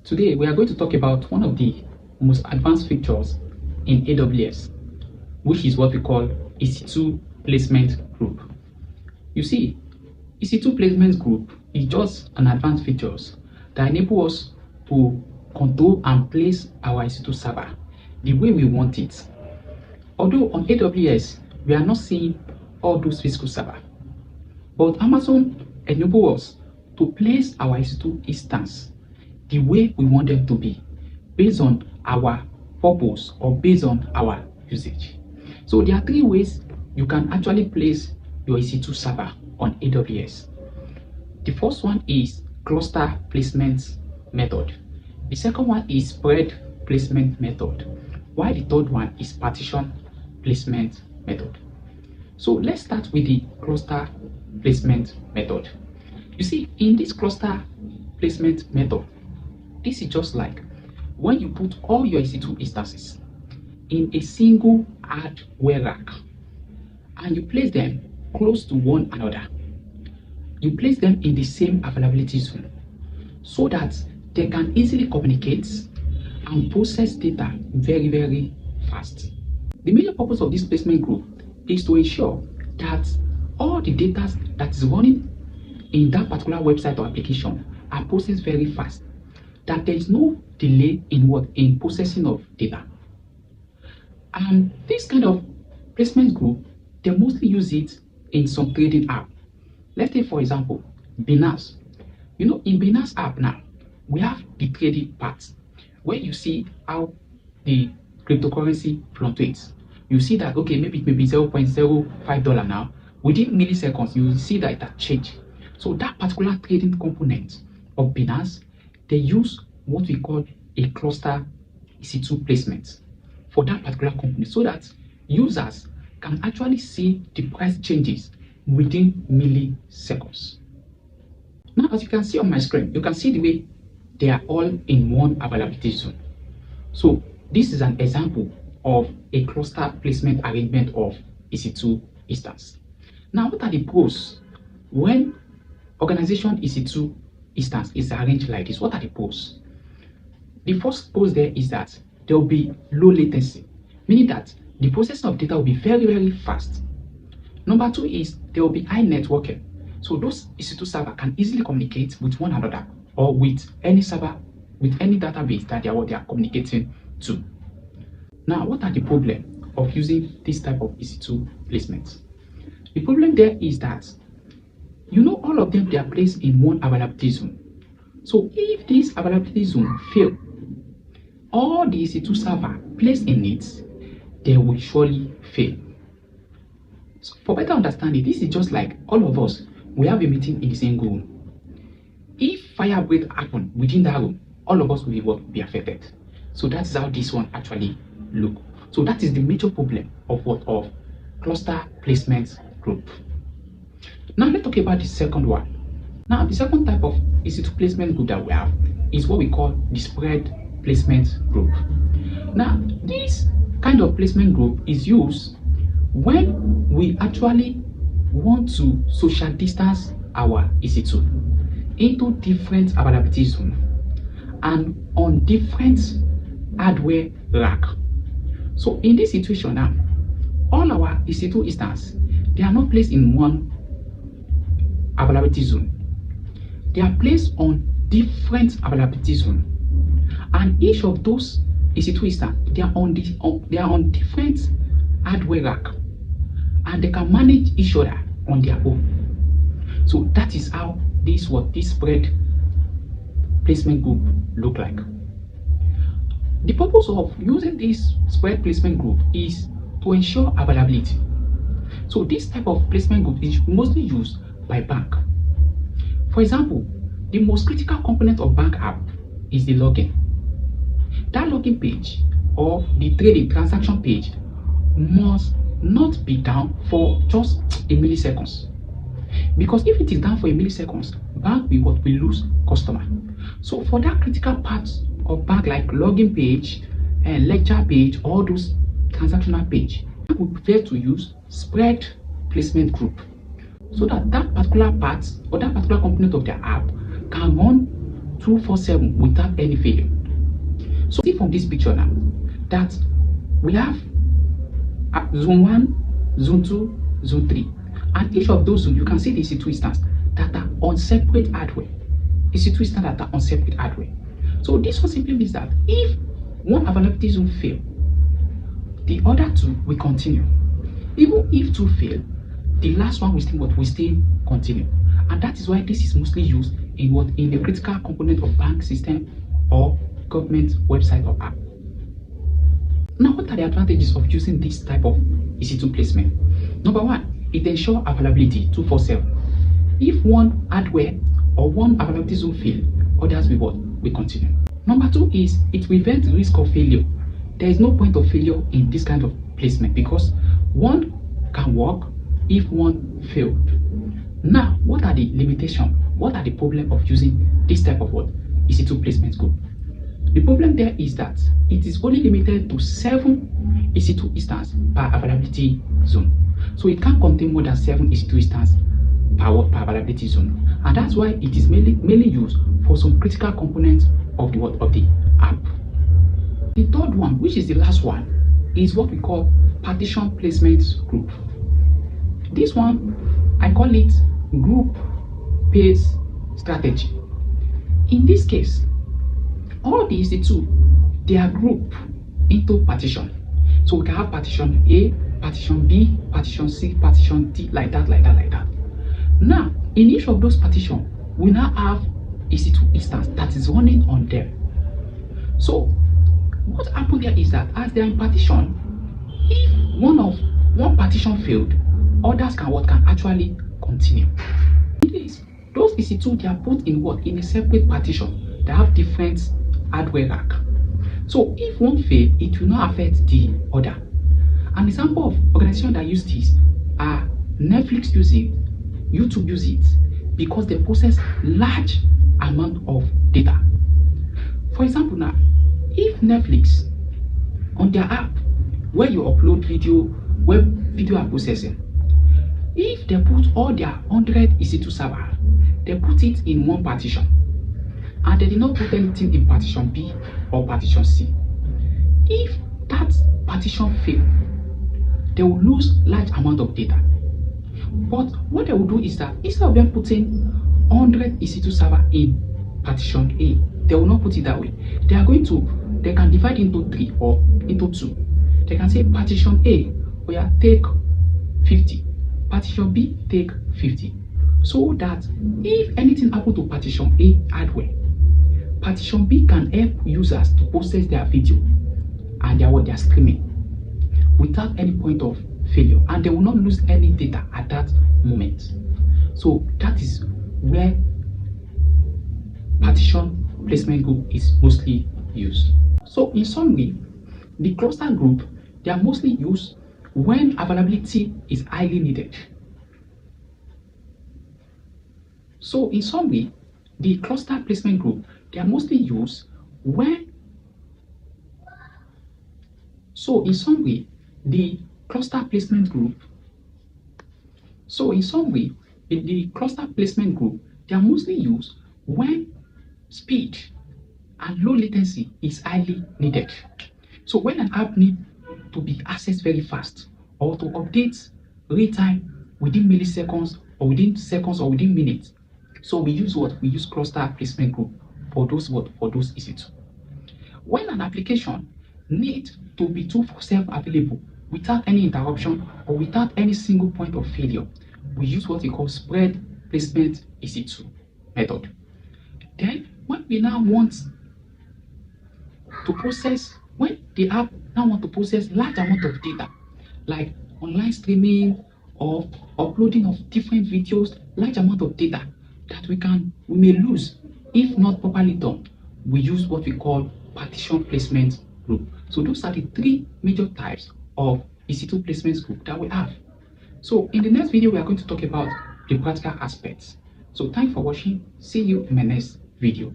Today we are going to talk about one of the most advanced features in AWS, which is what we call EC2 Placement Group. You see, EC2 Placement Group is just an advanced features that enable us to control and place our EC2 server the way we want it. Although on AWS, we are not seeing all those physical servers, but Amazon enable us to place our EC2 instance the way we want them to be, based on our purpose or based on our usage. So there are three ways you can actually place your EC2 server on AWS. The first one is cluster placement method. The second one is spread placement method, while the third one is partition placement method. So let's start with the cluster placement method. You see, in this cluster placement method, this is just like when you put all your EC2 instances in a single hardware rack and you place them close to one another. You place them in the same availability zone so that they can easily communicate and process data very fast. The major purpose of this placement group is to ensure that all the data that is running in that particular website or application are processed very fast, that there is no delay in processing of data. And this kind of placement group, they mostly use it in some trading app. Let's take for example Binance. You know, in Binance app now we have the trading part where you see how the cryptocurrency fluctuates. You see that okay, maybe it may be $0.05 now. Within milliseconds you will see that it has changed. So that particular trading component of Binance, they use what we call a cluster EC2 placement for that particular company so that users can actually see the price changes within milliseconds. Now, as you can see on my screen, you can see the way they are all in one availability zone. So this is an example of a cluster placement arrangement of EC2 instance. Now, what are the pros when organization EC2 instance is arranged like this? What are the pros? The first pros there is that there will be low latency, meaning that the processing of data will be very fast. Number two is there will be high networking. So those EC2 servers can easily communicate with one another or with any server, with any database that they are communicating to. Now, what are the problems of using this type of EC2 placement? The problem there is that, you know, all of them, they are placed in one availability zone. So if this availability zone fail, all the EC2 server placed in it, they will surely fail. So for better understanding, this is just like all of us, we have a meeting in the same room. If fire break happen within that room, all of us will be affected. So that's how this one actually look. So that is the major problem of cluster placement group. Now let's talk about the second one. Now the second type of EC2 placement group that we have is what we call the spread placement group. Now this kind of placement group is used when we actually want to social distance our EC2 into different availability zones and on different hardware rack. So in this situation now, all our EC2 instances, they are not placed in one availability zone. They are placed on different availability zones, and each of those EC2 instances, they are on different hardware rack, and they can manage each other on their own. So that is how this spread placement group look like. The purpose of using this spread placement group is to ensure availability. So this type of placement group is mostly used by bank. For example, the most critical component of bank app is the login. That login page or the trading transaction page must not be down for just a milliseconds, because if it is down for a milliseconds, bank will lose customer. So for that critical part of bank, like login page and ledger page, all those transactional page, we prefer to use spread placement group so that that particular part or that particular component of their app can run 247 without any failure. So see from this picture now that we have zone 1, zone 2, zone 3, and each of those zones you can see the EC2 instance that are on separate hardware. EC2 instance that are on separate hardware. So this one simply means that if one availability zone fail, the other two will continue. Even if two fail, the last one will still continue. And that is why this is mostly used in the critical component of bank system or government website or app. Now, what are the advantages of using this type of EC2 placement? Number one, it ensures availability 247. If one hardware or one availability zone fail, others will continue. Number two is it prevents risk of failure. There is no point of failure in this kind of placement because one can work if one failed. Now, what are the limitations? What are the problems of using this type of EC2 placement group? The problem there is that it is only limited to 7 EC2 instances per availability zone. So it can't contain more than 7 EC2 instances per availability zone. And that's why it is mainly used for some critical components of the app. The third one, which is the last one, is what we call partition placement group. This one, I call it group-based strategy. In this case, all the EC2, they are grouped into partition. So we can have partition A, partition B, partition C, partition D, like that. Now, in each of those partitions, we now have EC2 instance that is running on them. So what happened there is that as they are in partition, if one partition failed, others can actually continue. Those EC2, they are put in a separate partition. They have different hardware rack. So if one fail, it will not affect the other. An example of organizations that use this are Netflix use it, YouTube use it, because they process large amount of data. For example now, if Netflix on their app where you upload video, web video and processing, if they put all their 100 EC2 server, they put it in one partition and they did not put anything in partition B or partition C. If that partition fail, they will lose large amount of data. But what they will do is that instead of them putting 100 EC2 server in partition A, they will not put it that way. They can divide into 3 or into 2. They can say partition A, take 50. Partition B, take 50. So that if anything happens to partition A hardware, partition B can help users to process their video and their streaming without any point of failure, and they will not lose any data at that moment. So that is where partition placement group is mostly used. So in summary, the cluster group, they are mostly used when availability is highly needed. So in summary, the cluster placement group, they are mostly used when the cluster placement group, they are mostly used when speed and low latency is highly needed. So when an app needs to be accessed very fast or to update real time within milliseconds or within seconds or within minutes, so we use cluster placement group for those EC2. When an application needs to be 247 available without any interruption or without any single point of failure, we use what we call spread placement EC2 method. Then when we now want to process, when the app now want to process large amount of data, like online streaming or uploading of different videos, large amount of data that we may lose if not properly done, we use what we call partition placement group. So those are the 3 major types of EC2 placement group that we have. So in the next video, we are going to talk about the practical aspects. So thanks for watching. See you in my next video.